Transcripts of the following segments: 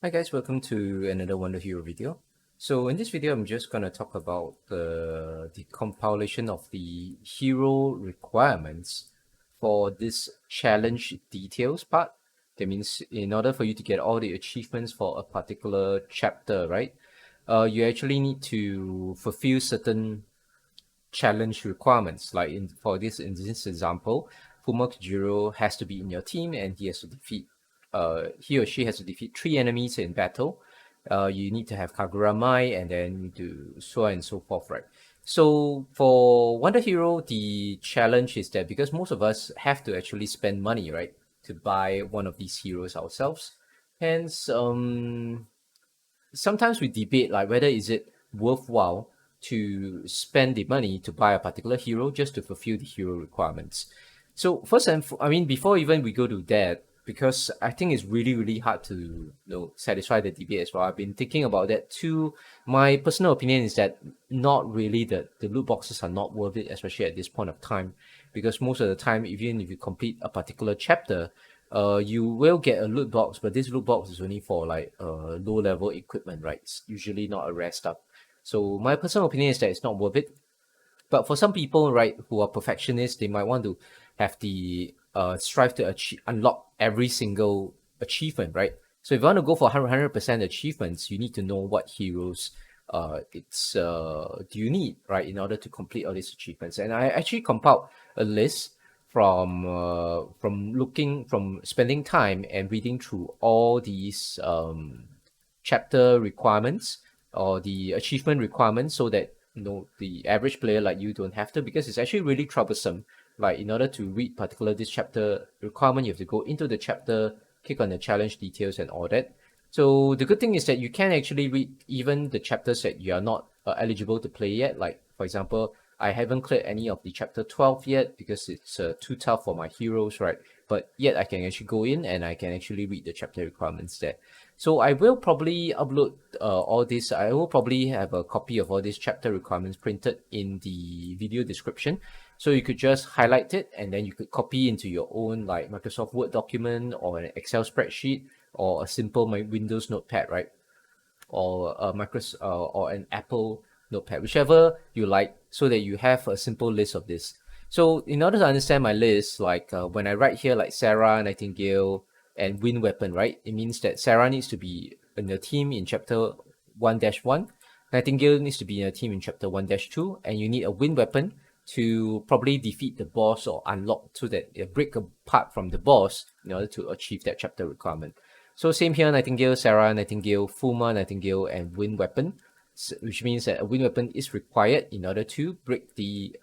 Hi guys, welcome to another WonderHero video. So in this video, I'm just going to talk about the compilation of the hero requirements for this challenge details part. That means in order for you to get all the achievements for a particular chapter, right? You actually need to fulfill certain challenge requirements. Like in this example, Fuma has to be in your team and he or she has to defeat 3 enemies in battle. You need to have Kagura Mai and then you do so on and so forth, right? So for Wonder Hero, the challenge is that because most of us have to actually spend money, right, to buy one of these heroes ourselves. Hence, sometimes we debate like whether is it worthwhile to spend the money to buy a particular hero just to fulfill the hero requirements. So before even we go to that, because I think it's really hard to satisfy the debate as well. I've been thinking about that too. My personal opinion is that not really the loot boxes are not worth it, especially at this point of time, because most of the time, even if you complete a particular chapter, you will get a loot box, but this loot box is only for like low level equipment, right? It's usually not a rare stuff. So my personal opinion is that it's not worth it. But for some people, right, who are perfectionists, they might want to have the strive to unlock every single achievement, right? So if you want to go for 100% achievements, you need to know what heroes do you need, right, in order to complete all these achievements. And I actually compiled a list from spending time and reading through all these chapter requirements or the achievement requirements, so that the average player like you don't have to, because it's actually really troublesome. Like in order to read particular this chapter requirement, you have to go into the chapter, click on the challenge details and all that. So the good thing is that you can actually read even the chapters that you are not eligible to play yet. Like for example, I haven't cleared any of the chapter 12 yet because it's too tough for my heroes, right? But yet I can actually go in and I can actually read the chapter requirements there. So I will probably upload all this. I will probably have a copy of all these chapter requirements printed in the video description. So you could just highlight it and then you could copy into your own like Microsoft Word document or an Excel spreadsheet or a simple Windows notepad, right? Or a or an Apple notepad, whichever you like, so that you have a simple list of this. So in order to understand my list, like when I write here like Sarah, Nightingale, and Wind Weapon, right? It means that Sarah needs to be in the team in chapter 1-1. Nightingale needs to be in a team in chapter 1-2, and you need a Wind Weapon to probably defeat the boss or unlock so that you break apart from the boss in order to achieve that chapter requirement. So same here, Nightingale, Sarah, Nightingale, Fuma, Nightingale, and Wind Weapon, which means that a Wind Weapon is required in order to break the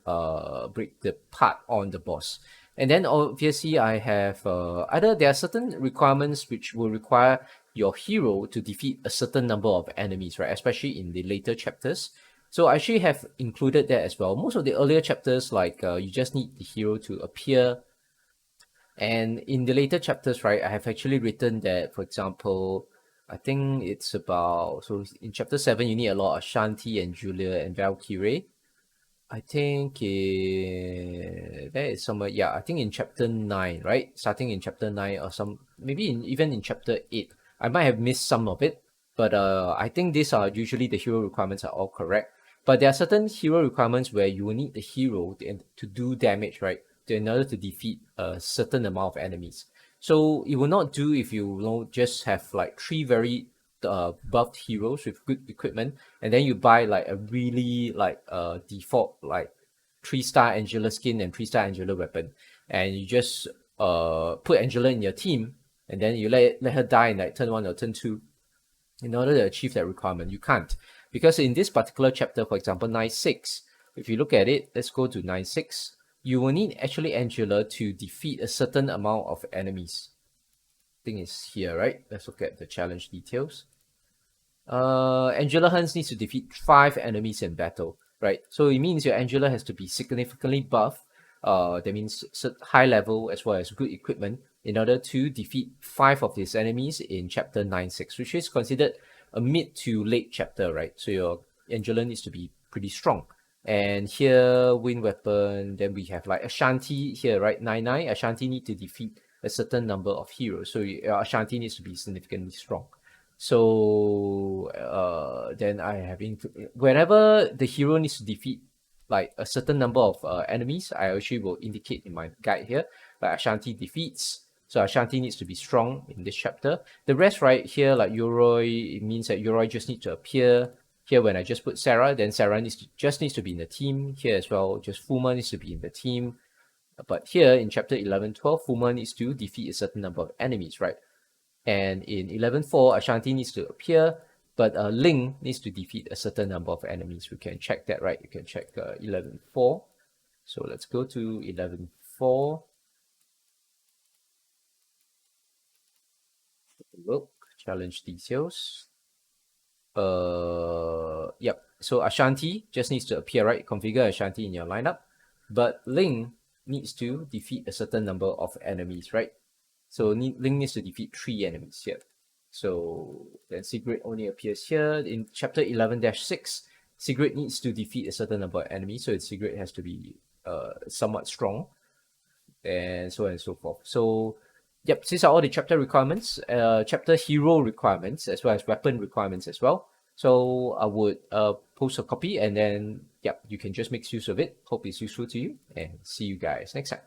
part on the boss. And then obviously I have either there are certain requirements which will require your hero to defeat a certain number of enemies, right? Especially in the later chapters. So I actually have included that as well. Most of the earlier chapters, like you just need the hero to appear, and in the later chapters, right, I have actually written that, for example, I think it's about, so in chapter 7, you need a lot of Shanti and Julia and Valkyrie. I think there is somewhere, yeah, I think in chapter 9, right? Starting in chapter 9 or maybe even in chapter 8. I might have missed some of it, but I think these are usually the hero requirements are all correct. But there are certain hero requirements where you will need the hero to do damage, right? In order to defeat a certain amount of enemies. So it will not do if you just have like 3 very buffed heroes with good equipment, and then you buy like a really like default like 3-star Angela skin and 3-star Angela weapon, and you just put Angela in your team, and then you let her die in like turn 1 or turn 2 in order to achieve that requirement. You can't, because in this particular chapter, for example 9-6, if you look at it, let's go to 9-6, you will need actually Angela to defeat a certain amount of enemies. I think it's here, right? Let's look at the challenge details. Angela Hans needs to defeat 5 enemies in battle, right? So it means your Angela has to be significantly buff. That means high level as well as good equipment in order to defeat 5 of these enemies in chapter 9-6, which is considered a mid to late chapter, right? So your Angela needs to be pretty strong. And here, Wind Weapon, then we have like Ashanti here, right? 9-9, Ashanti need to defeat a certain number of heroes. So Ashanti needs to be significantly strong. So then I have whenever the hero needs to defeat like a certain number of enemies, I actually will indicate in my guide here. Like Ashanti defeats, so Ashanti needs to be strong in this chapter. The rest right here, like Yoroi, it means that Yoroi just needs to appear. Here when I just put Sarah, then Sarah just needs to be in the team. Here as well, just Fuma needs to be in the team. But here in chapter 11, 12, Fuma needs to defeat a certain number of enemies, right? And in 11.4, Ashanti needs to appear, but Ling needs to defeat a certain number of enemies. We can check that, right? You can check 11.4. So let's go to 11.4. Look, challenge details. Yep. So Ashanti just needs to appear, right? Configure Ashanti in your lineup. But Ling needs to defeat a certain number of enemies, right? So Ling needs to defeat 3 enemies here. So then Sigrid only appears here. In chapter 11-6, Sigrid needs to defeat a certain number of enemies. So Sigrid has to be somewhat strong, and so on and so forth. So yep, these are all the chapter requirements, chapter hero requirements, as well as weapon requirements as well. So I would post a copy, and then yep, you can just make use of it. Hope it's useful to you, and see you guys next time.